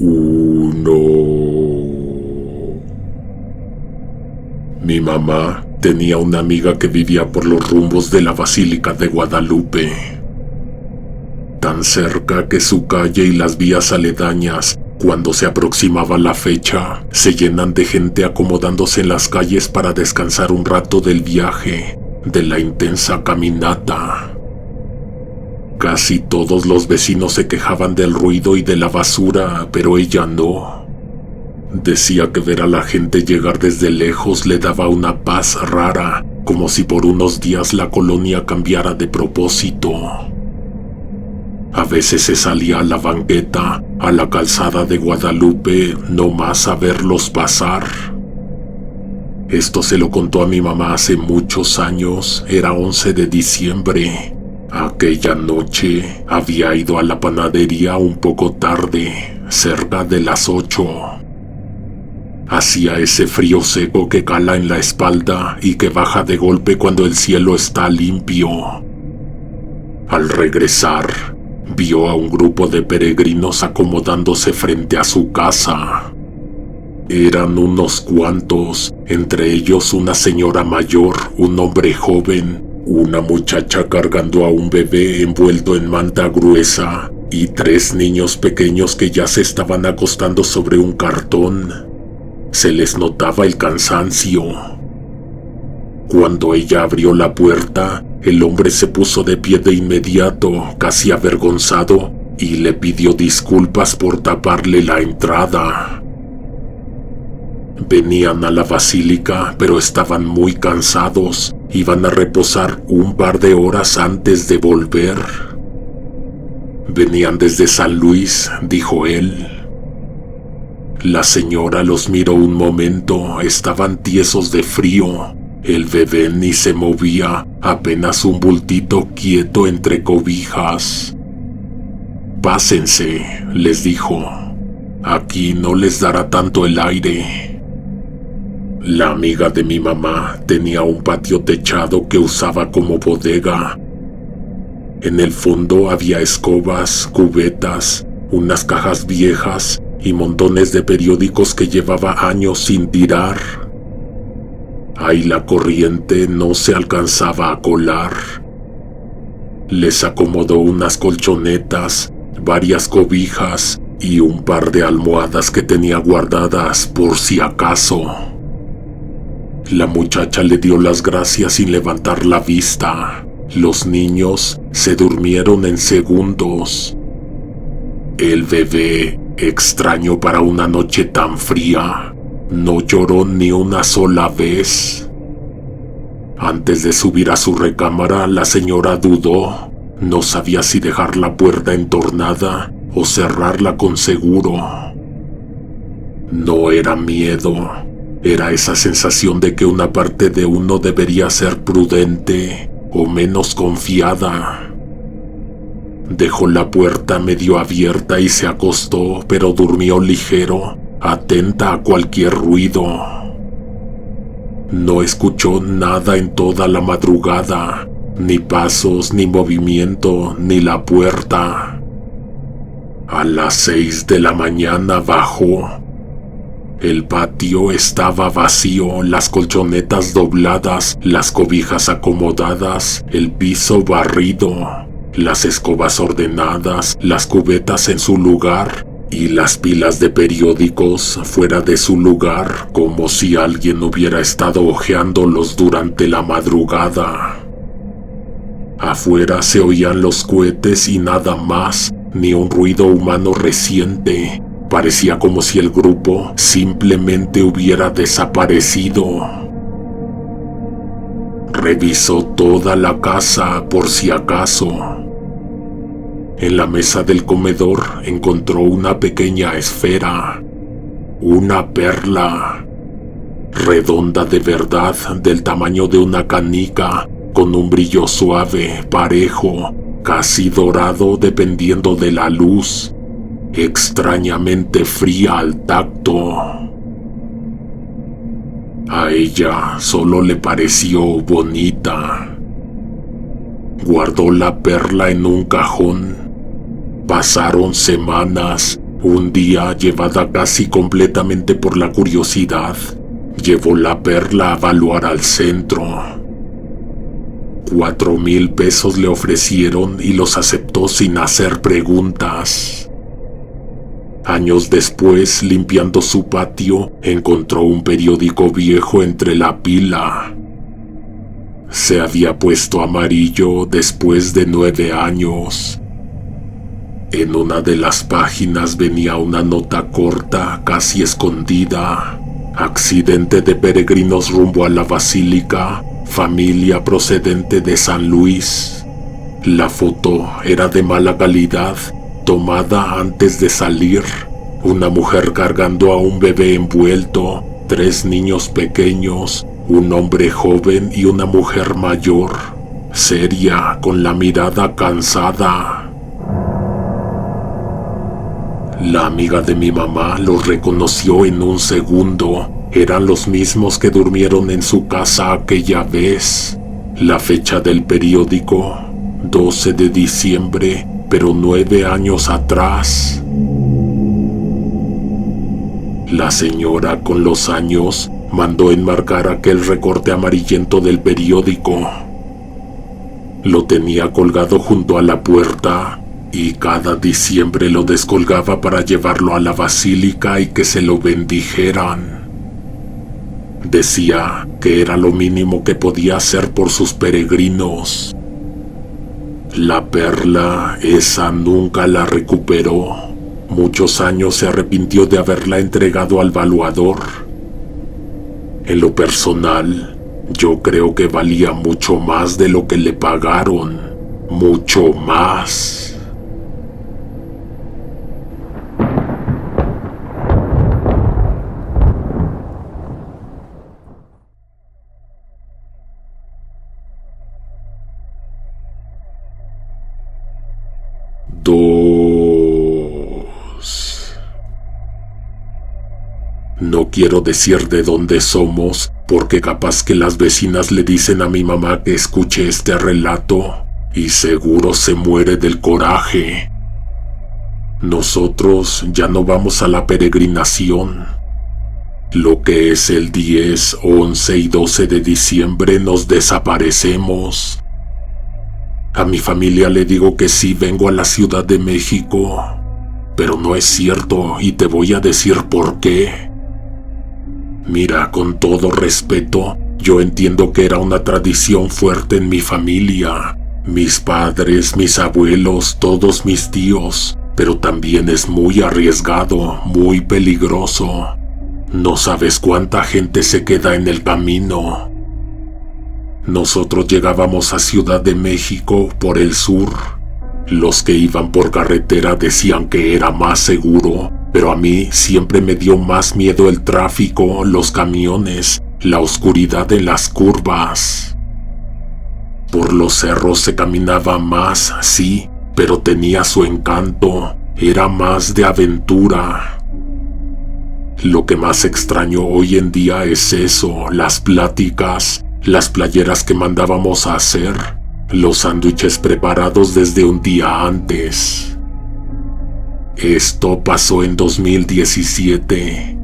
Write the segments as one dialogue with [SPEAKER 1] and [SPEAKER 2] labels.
[SPEAKER 1] 1. Mi mamá tenía una amiga que vivía por los rumbos de la Basílica de Guadalupe, tan cerca que su calle y las vías aledañas, cuando se aproximaba la fecha, se llenan de gente acomodándose en las calles para descansar un rato del viaje, de la intensa caminata. Casi todos los vecinos se quejaban del ruido y de la basura, pero ella no. Decía que ver a la gente llegar desde lejos le daba una paz rara, como si por unos días la colonia cambiara de propósito. A veces se salía a la banqueta, a la calzada de Guadalupe, no más a verlos pasar. Esto se lo contó a mi mamá hace muchos años, era 11 de diciembre. Aquella noche había ido a la panadería un poco tarde, cerca de las 8. Hacía ese frío seco que cala en la espalda y que baja de golpe cuando el cielo está limpio. Al regresar, vio a un grupo de peregrinos acomodándose frente a su casa. Eran unos cuantos, entre ellos una señora mayor, un hombre joven, una muchacha cargando a un bebé envuelto en manta gruesa y 3 niños pequeños que ya se estaban acostando sobre un cartón. Se les notaba el cansancio. Cuando ella abrió la puerta, el hombre se puso de pie de inmediato, casi avergonzado, y le pidió disculpas por taparle la entrada. Venían a la basílica, pero estaban muy cansados. Iban a reposar un par de horas antes de volver. Venían desde San Luis, dijo él. La señora los miró un momento, estaban tiesos de frío. El bebé ni se movía, apenas un bultito quieto entre cobijas. Pásense, les dijo. Aquí no les dará tanto el aire. La amiga de mi mamá tenía un patio techado que usaba como bodega. En el fondo había escobas, cubetas, unas cajas viejas y montones de periódicos que llevaba años sin tirar. Ahí la corriente no se alcanzaba a colar. Les acomodó unas colchonetas, varias cobijas y un par de almohadas que tenía guardadas por si acaso. La muchacha le dio las gracias sin levantar la vista. Los niños se durmieron en segundos. El bebé, extraño para una noche tan fría, no lloró ni una sola vez. Antes de subir a su recámara, la señora dudó. No sabía si dejar la puerta entornada o cerrarla con seguro. No era miedo. Era esa sensación de que una parte de uno debería ser prudente o menos confiada. Dejó la puerta medio abierta y se acostó, pero durmió ligero, atenta a cualquier ruido. No escuchó nada en toda la madrugada, ni pasos, ni movimiento, ni la puerta. A las 6 de la mañana bajó. El patio estaba vacío, las colchonetas dobladas, las cobijas acomodadas, el piso barrido, las escobas ordenadas, las cubetas en su lugar y las pilas de periódicos fuera de su lugar, como si alguien hubiera estado hojeándolos durante la madrugada. Afuera se oían los cohetes y nada más, ni un ruido humano reciente. Parecía como si el grupo simplemente hubiera desaparecido. Revisó toda la casa por si acaso. En la mesa del comedor encontró una pequeña esfera, una perla, redonda de verdad, del tamaño de una canica, con un brillo suave, parejo, casi dorado dependiendo de la luz. Extrañamente fría al tacto. A ella solo le pareció bonita. Guardó la perla en un cajón. Pasaron semanas Un día, llevada casi completamente por la curiosidad, llevó la perla a evaluar al centro. 4,000 pesos le ofrecieron y los aceptó sin hacer preguntas. Años después, limpiando su patio, encontró un periódico viejo entre la pila. Se había puesto amarillo después de 9 años. En una de las páginas venía una nota corta, casi escondida. Accidente de peregrinos rumbo a la basílica, familia procedente de San Luis. La foto era de mala calidad, tomada antes de salir. Una mujer cargando a un bebé envuelto, 3 niños pequeños, un hombre joven y una mujer mayor, seria, con la mirada cansada. La amiga de mi mamá los reconoció en un segundo. Eran los mismos que durmieron en su casa aquella vez. La fecha del periódico, 12 de diciembre, pero 9 años atrás. La señora, con los años, mandó enmarcar aquel recorte amarillento del periódico. Lo tenía colgado junto a la puerta y cada diciembre lo descolgaba para llevarlo a la basílica y que se lo bendijeran. Decía que era lo mínimo que podía hacer por sus peregrinos. La perla, esa nunca la recuperó. Muchos años se arrepintió de haberla entregado al valuador. En lo personal, yo creo que valía mucho más de lo que le pagaron. Mucho más. No quiero decir de dónde somos, porque capaz que las vecinas le dicen a mi mamá que escuche este relato, y seguro se muere del coraje. Nosotros ya no vamos a la peregrinación. Lo que es el 10, 11 y 12 de diciembre nos desaparecemos. A mi familia le digo que sí vengo a la Ciudad de México, pero no es cierto y te voy a decir por qué. Mira, con todo respeto, yo entiendo que era una tradición fuerte en mi familia. Mis padres, mis abuelos, todos mis tíos, pero también es muy arriesgado, muy peligroso. No sabes cuánta gente se queda en el camino. Nosotros llegábamos a Ciudad de México por el sur. Los que iban por carretera decían que era más seguro, pero a mí siempre me dio más miedo el tráfico, los camiones, la oscuridad en las curvas. Por los cerros se caminaba más, sí, pero tenía su encanto, era más de aventura. Lo que más extraño hoy en día es eso, las pláticas, las playeras que mandábamos a hacer, los sándwiches preparados desde un día antes. Esto pasó en 2017.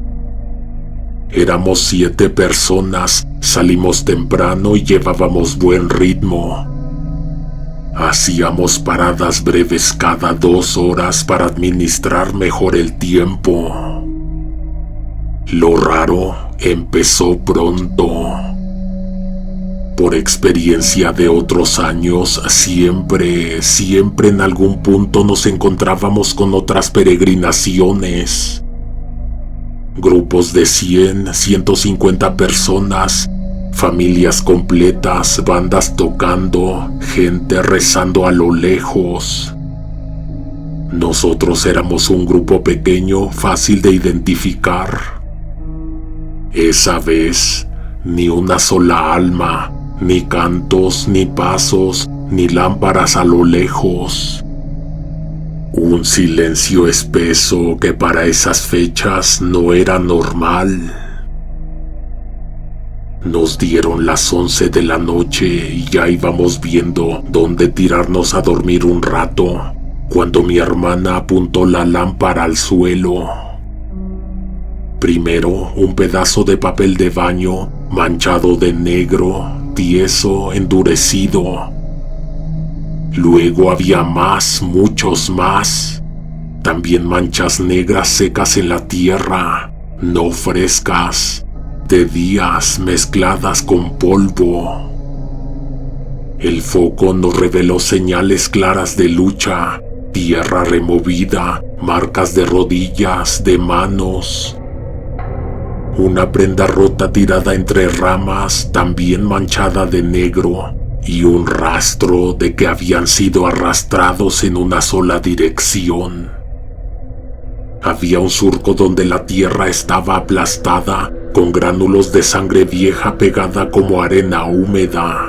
[SPEAKER 1] Éramos 7 personas, salimos temprano y llevábamos buen ritmo. Hacíamos paradas breves cada 2 horas para administrar mejor el tiempo. Lo raro empezó pronto. Por experiencia de otros años, siempre en algún punto nos encontrábamos con otras peregrinaciones. Grupos de 100, 150 personas, familias completas, bandas tocando, gente rezando a lo lejos. Nosotros éramos un grupo pequeño, fácil de identificar. Esa vez, ni una sola alma, ni cantos, ni pasos, ni lámparas a lo lejos. Un silencio espeso que para esas fechas no era normal. Nos dieron las 11 de la noche y ya íbamos viendo dónde tirarnos a dormir un rato. cuando mi hermana apuntó la lámpara al suelo. Primero, un pedazo de papel de baño manchado de negro, tieso, endurecido. Luego había más, muchos más. También manchas negras secas en la tierra, no frescas, de días mezcladas con polvo. El foco nos reveló señales claras de lucha, tierra removida, marcas de rodillas, de manos. Una prenda rota tirada entre ramas, también manchada de negro, y un rastro de que habían sido arrastrados en una sola dirección. Había un surco donde la tierra estaba aplastada, con gránulos de sangre vieja pegada como arena húmeda.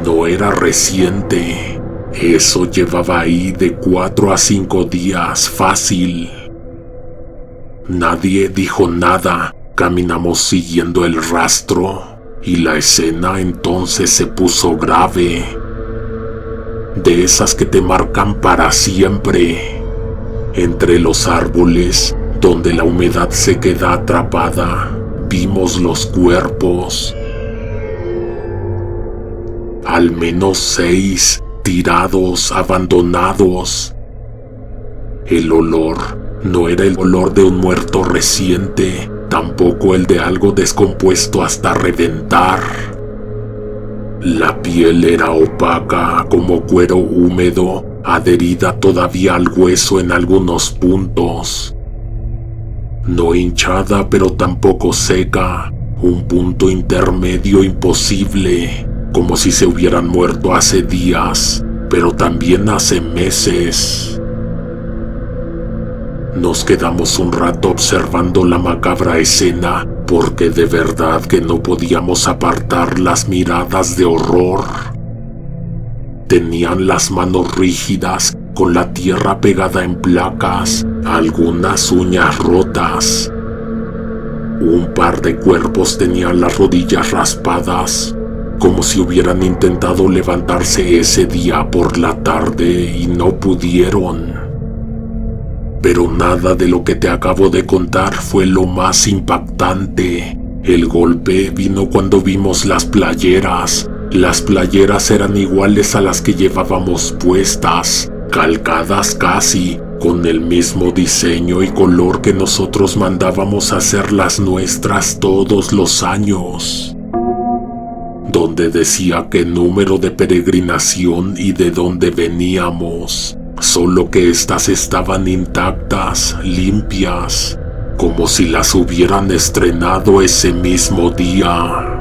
[SPEAKER 1] No era reciente, eso llevaba ahí de 4 a 5 días, fácil. Nadie dijo nada, caminamos siguiendo el rastro, y la escena entonces se puso grave. De esas que te marcan para siempre. Entre los árboles, donde la humedad se queda atrapada, vimos los cuerpos. Al menos 6, tirados, abandonados. El olor no era el olor de un muerto reciente, tampoco el de algo descompuesto hasta reventar. La piel era opaca como cuero húmedo, adherida todavía al hueso en algunos puntos. No hinchada pero tampoco seca, un punto intermedio imposible, como si se hubieran muerto hace días, pero también hace meses. Nos quedamos un rato observando la macabra escena, porque de verdad que no podíamos apartar las miradas de horror. Tenían las manos rígidas, con la tierra pegada en placas, algunas uñas rotas. Un par de cuerpos tenían las rodillas raspadas, como si hubieran intentado levantarse ese día por la tarde y no pudieron. Pero nada de lo que te acabo de contar fue lo más impactante. El golpe vino cuando vimos las playeras. Las playeras eran iguales a las que llevábamos puestas, calcadas casi, con el mismo diseño y color que nosotros mandábamos hacer las nuestras todos los años. Donde decía qué número de peregrinación y de dónde veníamos. Solo que estas estaban intactas, limpias, como si las hubieran estrenado ese mismo día.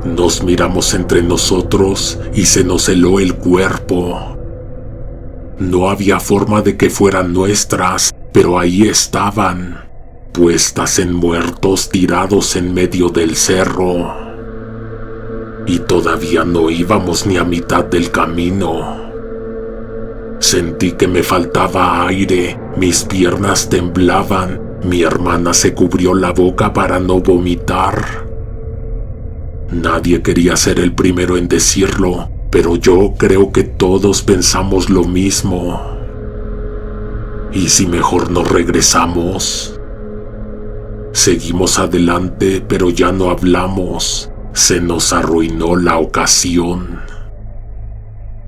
[SPEAKER 1] Nos miramos entre nosotros y se nos heló el cuerpo. No había forma de que fueran nuestras, pero ahí estaban, puestas en muertos tirados en medio del cerro. Y todavía no íbamos ni a mitad del camino. Sentí que me faltaba aire, mis piernas temblaban, mi hermana se cubrió la boca para no vomitar. Nadie quería ser el primero en decirlo, pero yo creo que todos pensamos lo mismo. ¿Y si mejor nos regresamos? Seguimos adelante, pero ya no hablamos. Se nos arruinó la ocasión.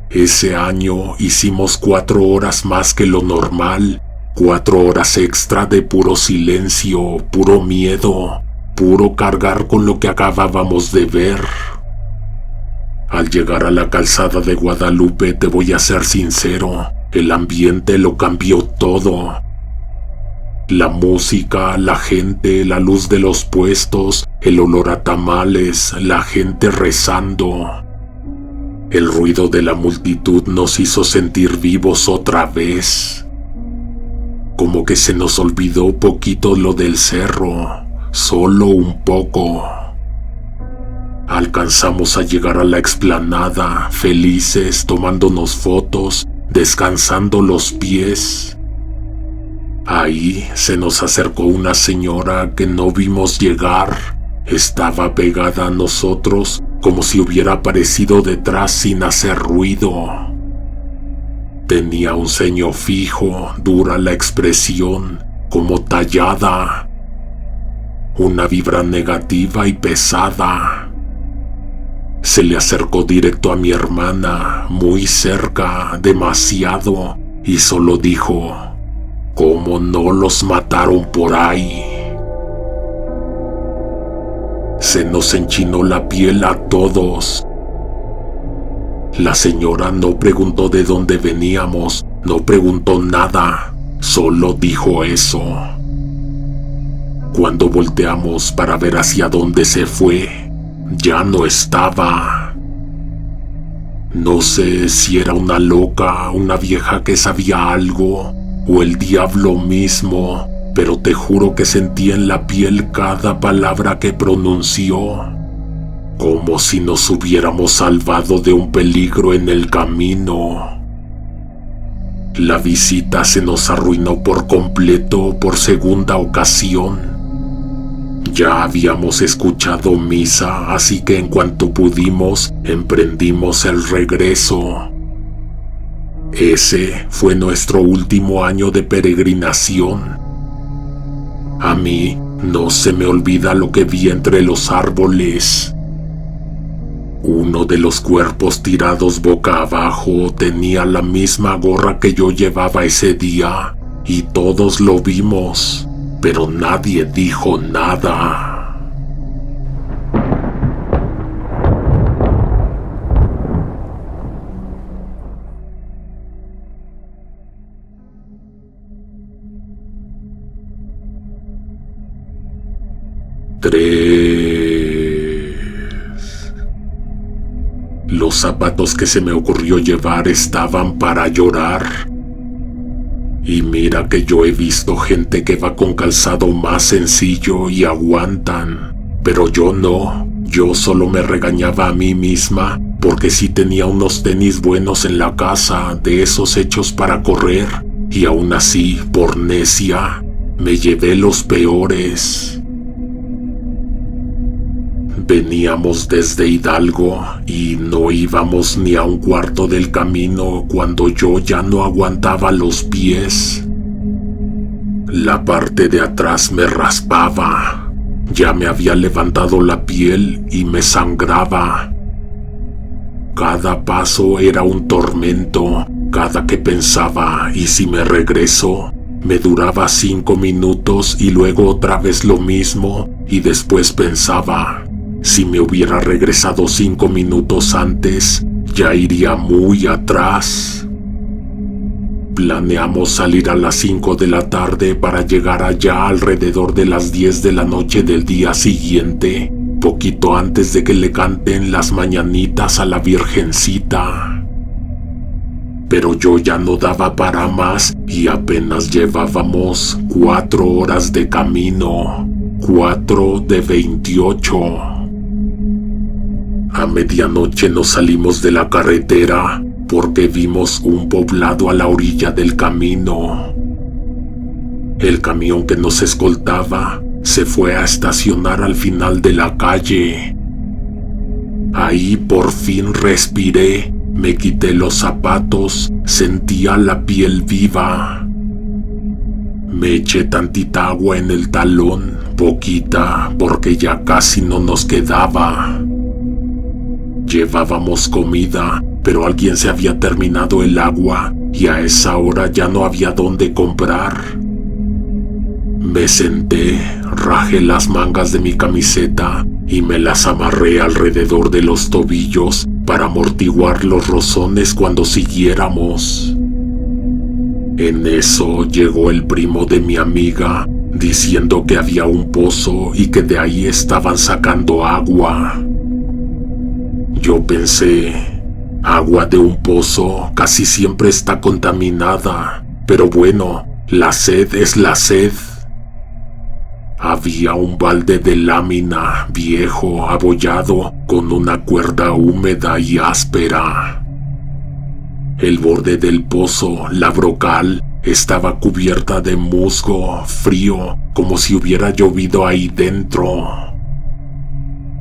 [SPEAKER 1] Ese año hicimos 4 horas más que lo normal, 4 horas extra de puro silencio, puro miedo, puro cargar con lo que acabábamos de ver. Al llegar a la calzada de Guadalupe, te voy a ser sincero, el ambiente lo cambió todo. La música, la gente, la luz de los puestos, el olor a tamales, la gente rezando. El ruido de la multitud nos hizo sentir vivos otra vez. Como que se nos olvidó poquito lo del cerro, solo un poco. Alcanzamos a llegar a la explanada, felices, tomándonos fotos, descansando los pies. Ahí se nos acercó una señora que no vimos llegar. Estaba pegada a nosotros como si hubiera aparecido detrás sin hacer ruido. Tenía un ceño fijo, dura la expresión, como tallada. Una vibra negativa y pesada. Se le acercó directo a mi hermana, muy cerca, demasiado, y solo dijo: ¿cómo no los mataron por ahí? Se nos enchinó la piel a todos. La señora no preguntó de dónde veníamos, no preguntó nada, solo dijo eso. Cuando volteamos para ver hacia dónde se fue, ya no estaba. No sé si era una loca, una vieja que sabía algo, o el diablo mismo, pero te juro que sentí en la piel cada palabra que pronunció, como si nos hubiéramos salvado de un peligro en el camino. La visita se nos arruinó por completo por segunda ocasión. Ya habíamos escuchado misa, así que en cuanto pudimos, emprendimos el regreso. Ese fue nuestro último año de peregrinación. A mí no se me olvida lo que vi entre los árboles. Uno de los cuerpos tirados boca abajo tenía la misma gorra que yo llevaba ese día, y todos lo vimos, pero nadie dijo nada. Los zapatos que se me ocurrió llevar estaban para llorar. Y mira que yo he visto gente que va con calzado más sencillo y aguantan, pero yo no. Yo solo me regañaba a mí misma porque sí tenía unos tenis buenos en la casa, de esos hechos para correr, y aún así, por necia, me llevé los peores. Veníamos desde Hidalgo y no íbamos ni a un cuarto del camino cuando yo ya no aguantaba los pies. La parte de atrás me raspaba. Ya me había levantado la piel y me sangraba. Cada paso era un tormento. Cada que pensaba, ¿y si me regreso? Me duraba 5 minutos y luego otra vez lo mismo, y después pensaba, si me hubiera regresado 5 minutos antes, ya iría muy atrás. Planeamos salir a las 5 de la tarde para llegar allá alrededor de las 10 de la noche del día siguiente, poquito antes de que le canten las mañanitas a la Virgencita. Pero yo ya no daba para más y apenas llevábamos 4 horas de camino, 4 de 28. A medianoche nos salimos de la carretera porque vimos un poblado a la orilla del camino. El camión que nos escoltaba se fue a estacionar al final de la calle. Ahí por fin respiré, me quité los zapatos, sentía la piel viva. Me eché tantita agua en el talón, poquita, porque ya casi no nos quedaba. Llevábamos comida, pero alguien se había terminado el agua y a esa hora ya no había dónde comprar. Me senté, rajé las mangas de mi camiseta y me las amarré alrededor de los tobillos para amortiguar los rozones cuando siguiéramos. En eso llegó el primo de mi amiga diciendo que había un pozo y que de ahí estaban sacando agua. Yo pensé, agua de un pozo casi siempre está contaminada, pero bueno, la sed es la sed. Había un balde de lámina, viejo, abollado, con una cuerda húmeda y áspera. El borde del pozo, la brocal, estaba cubierta de musgo, frío, como si hubiera llovido ahí dentro.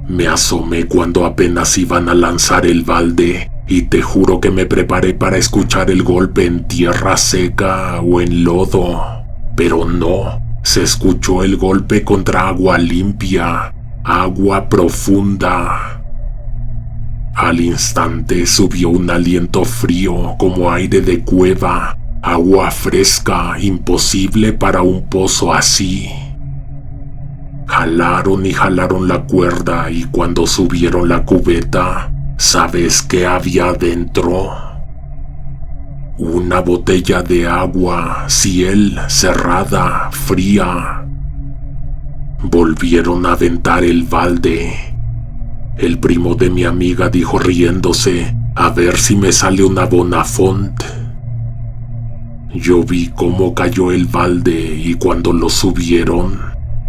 [SPEAKER 1] Me asomé cuando apenas iban a lanzar el balde y te juro que me preparé para escuchar el golpe en tierra seca o en lodo, pero no, se escuchó el golpe contra agua limpia, agua profunda. Al instante subió un aliento frío como aire de cueva, agua fresca, imposible para un pozo así. Jalaron y jalaron la cuerda y cuando subieron la cubeta, ¿sabes qué había dentro? Una botella de agua, ciel, cerrada, fría. Volvieron a aventar el balde. El primo de mi amiga dijo riéndose, a ver si me sale una Bonafont. Yo vi cómo cayó el balde y cuando lo subieron,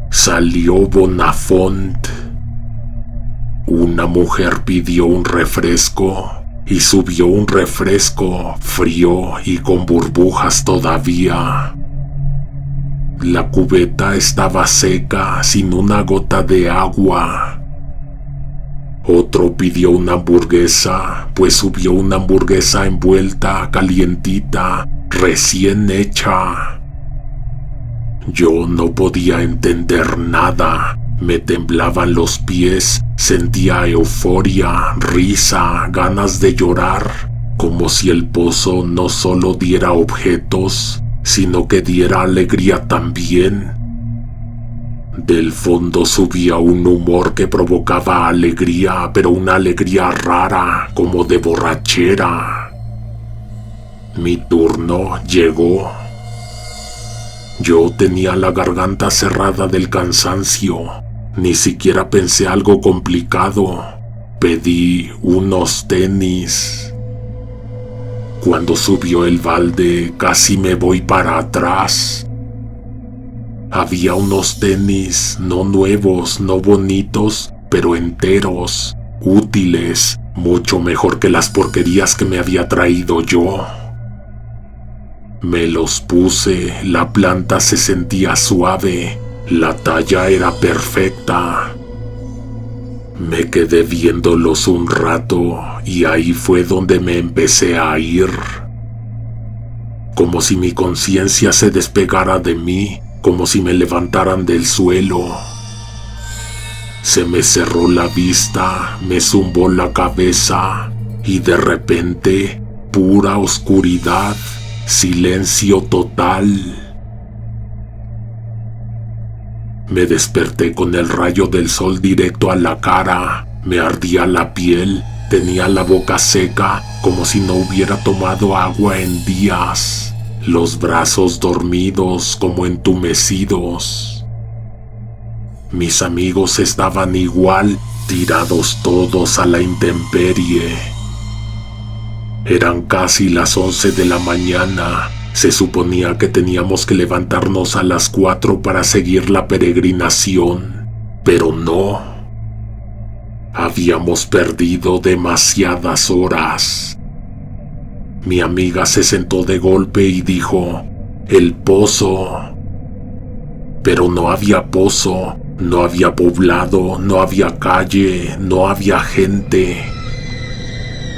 [SPEAKER 1] salió Bonafont. Una mujer pidió un refresco y subió un refresco frío y con burbujas todavía. La cubeta estaba seca, sin una gota de agua. Otro pidió una hamburguesa, pues subió una hamburguesa envuelta, calientita, recién hecha. Yo no podía entender nada, me temblaban los pies, sentía euforia, risa, ganas de llorar, como si el pozo no solo diera objetos, sino que diera alegría también. Del fondo subía un humor que provocaba alegría, pero una alegría rara, como de borrachera. Mi turno llegó. Yo tenía la garganta cerrada del cansancio. Ni siquiera pensé algo complicado. Pedí unos tenis. Cuando subió el balde, casi me voy para atrás. Había unos tenis, no nuevos, no bonitos, pero enteros, útiles, mucho mejor que las porquerías que me había traído yo. Me los puse, la planta se sentía suave, la talla era perfecta. Me quedé viéndolos un rato y ahí fue donde me empecé a ir. Como si mi conciencia se despegara de mí, como si me levantaran del suelo. Se me cerró la vista, me zumbó la cabeza y de repente, pura oscuridad, silencio total. Me desperté con el rayo del sol directo a la cara, me ardía la piel, tenía la boca seca como si no hubiera tomado agua en días. Los brazos dormidos como entumecidos. Mis amigos estaban igual, tirados todos a la intemperie. Eran casi las 11 de la mañana. Se suponía que teníamos que levantarnos a las 4 para seguir la peregrinación, pero no. Habíamos perdido demasiadas horas. Mi amiga se sentó de golpe y dijo, «El pozo». Pero no había pozo, no había poblado, no había calle, no había gente.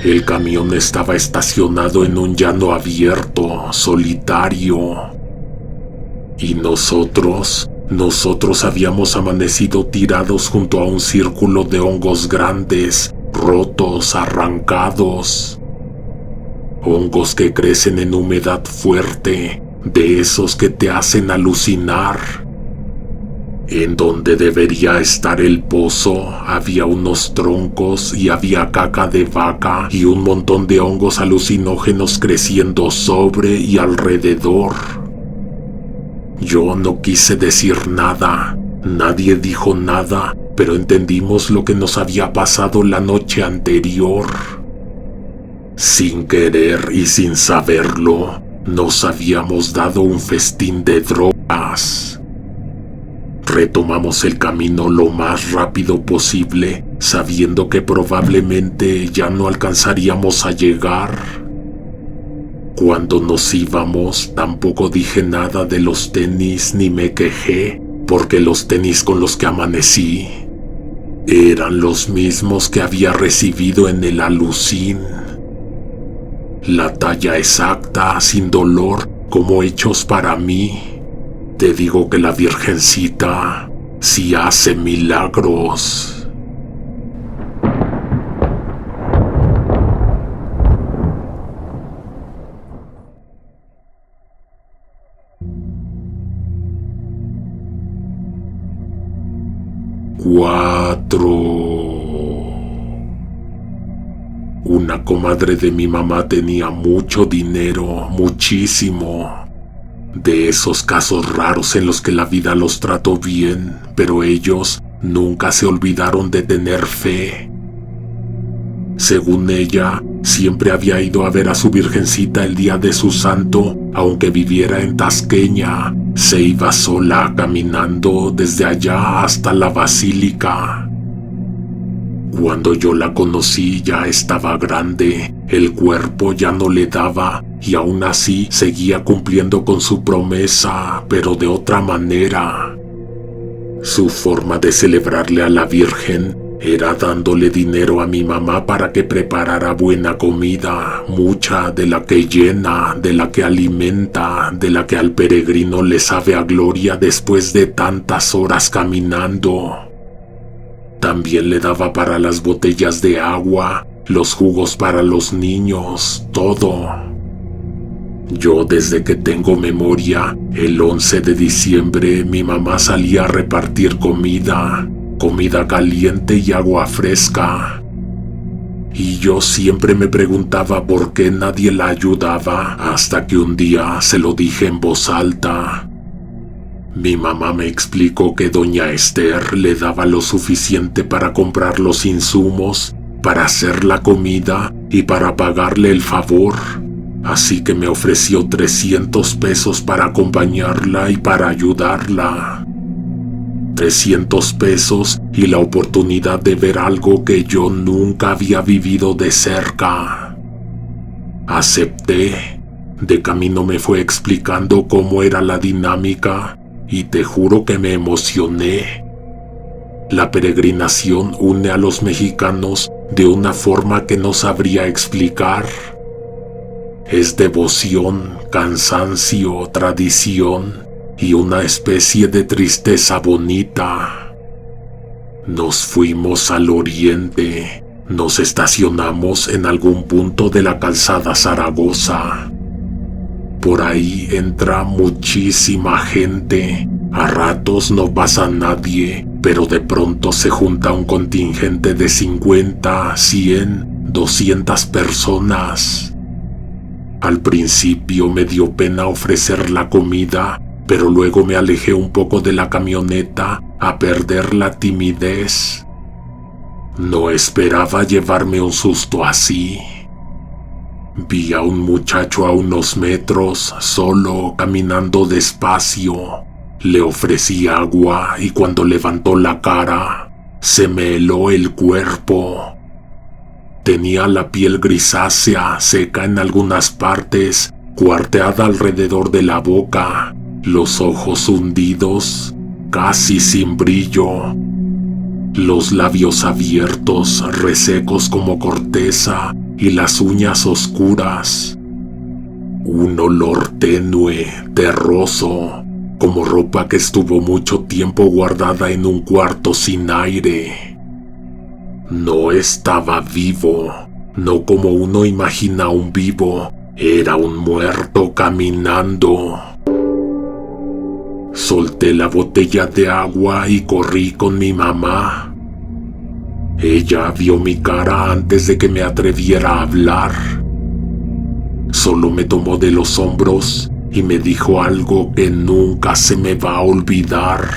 [SPEAKER 1] El camión estaba estacionado en un llano abierto, solitario. Y nosotros habíamos amanecido tirados junto a un círculo de hongos grandes, rotos, arrancados. Hongos que crecen en humedad fuerte, de esos que te hacen alucinar. En donde debería estar el pozo, había unos troncos y había caca de vaca y un montón de hongos alucinógenos creciendo sobre y alrededor. Yo no quise decir nada, nadie dijo nada, pero entendimos lo que nos había pasado la noche anterior. Sin querer y sin saberlo, nos habíamos dado un festín de drogas. Retomamos el camino lo más rápido posible, sabiendo que probablemente ya no alcanzaríamos a llegar. Cuando nos íbamos, tampoco dije nada de los tenis ni me quejé, porque los tenis con los que amanecí eran los mismos que había recibido en el alucín. la talla exacta, sin dolor, como hechos para mí. Te digo que la Virgencita sí hace milagros. Una comadre de mi mamá tenía mucho dinero, muchísimo. De esos casos raros en los que la vida los trató bien, pero ellos nunca se olvidaron de tener fe. Según ella, siempre había ido a ver a su Virgencita el día de su santo, aunque viviera en Tasqueña. Se iba sola caminando desde allá hasta la basílica. Cuando yo la conocí ya estaba grande, el cuerpo ya no le daba y aún así seguía cumpliendo con su promesa, pero de otra manera. Su forma de celebrarle a la Virgen era dándole dinero a mi mamá para que preparara buena comida, mucha, de la que llena, de la que alimenta, de la que al peregrino le sabe a gloria después de tantas horas caminando. También le daba para las botellas de agua, los jugos para los niños, todo. Yo desde que tengo memoria, el 11 de diciembre mi mamá salía a repartir comida caliente y agua fresca. Y yo siempre me preguntaba por qué nadie la ayudaba, hasta que un día se lo dije en voz alta. Mi mamá me explicó que doña Esther le daba lo suficiente para comprar los insumos, para hacer la comida y para pagarle el favor. Así que me ofreció 300 pesos para acompañarla y para ayudarla. 300 pesos y la oportunidad de ver algo que yo nunca había vivido de cerca. Acepté. De camino me fue explicando cómo era la dinámica y te juro que me emocioné. La peregrinación une a los mexicanos de una forma que no sabría explicar. Es devoción, cansancio, tradición y una especie de tristeza bonita. Nos fuimos al oriente, nos estacionamos en algún punto de la calzada Zaragoza. Por ahí entra muchísima gente, a ratos no pasa nadie, pero de pronto se junta un contingente de 50, 100, 200 personas. Al principio me dio pena ofrecer la comida, pero luego me alejé un poco de la camioneta a perder la timidez. No esperaba llevarme un susto así. Vi a un muchacho a unos metros, solo, caminando despacio. Le ofrecí agua y cuando levantó la cara, se me heló el cuerpo. Tenía la piel grisácea, seca en algunas partes, cuarteada alrededor de la boca, los ojos hundidos, casi sin brillo, los labios abiertos, resecos como corteza y las uñas oscuras. Un olor tenue, terroso, como ropa que estuvo mucho tiempo guardada en un cuarto sin aire. No estaba vivo, no como uno imagina un vivo, era un muerto caminando. Solté la botella de agua y corrí con mi mamá. Ella vio mi cara antes de que me atreviera a hablar. Solo me tomó de los hombros y me dijo algo que nunca se me va a olvidar.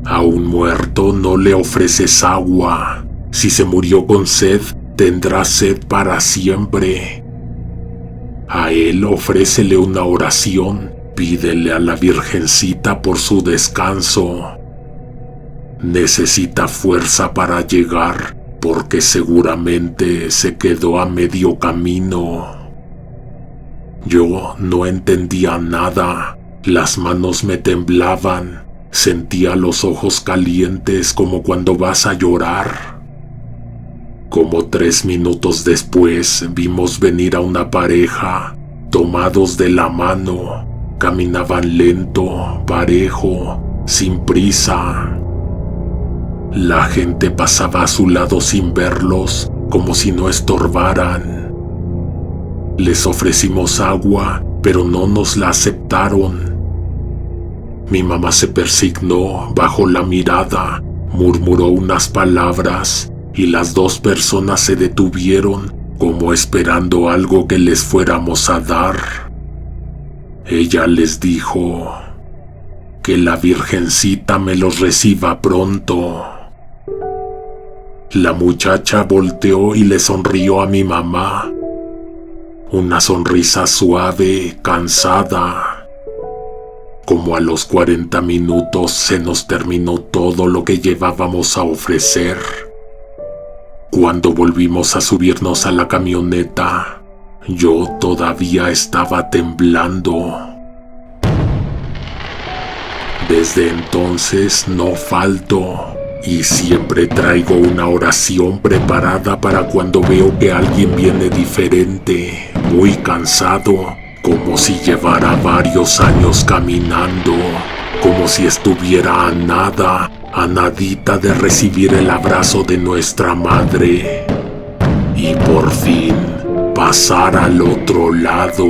[SPEAKER 1] A un muerto no le ofreces agua. Si se murió con sed, tendrá sed para siempre. A él ofrécele una oración. Pídele a la Virgencita por su descanso. Necesita fuerza para llegar, porque seguramente se quedó a medio camino. Yo no entendía nada, las manos me temblaban, sentía los ojos calientes como cuando vas a llorar. Como 3 minutos después vimos venir a una pareja, tomados de la mano, caminaban lento, parejo, sin prisa. La gente pasaba a su lado sin verlos, como si no estorbaran. Les ofrecimos agua, pero no nos la aceptaron. Mi mamá se persignó, bajó la mirada, murmuró unas palabras y las 2 personas se detuvieron como esperando algo que les fuéramos a dar. Ella les dijo: que la Virgencita me los reciba pronto. La muchacha volteó y le sonrió a mi mamá. Una sonrisa suave, cansada. Como a los 40 minutos se nos terminó todo lo que llevábamos a ofrecer. Cuando volvimos a subirnos a la camioneta, yo todavía estaba temblando. Desde entonces no falto y siempre traigo una oración preparada para cuando veo que alguien viene diferente, muy cansado, como si llevara varios años caminando, como si estuviera a nadita de recibir el abrazo de nuestra madre y por fin pasar al otro lado.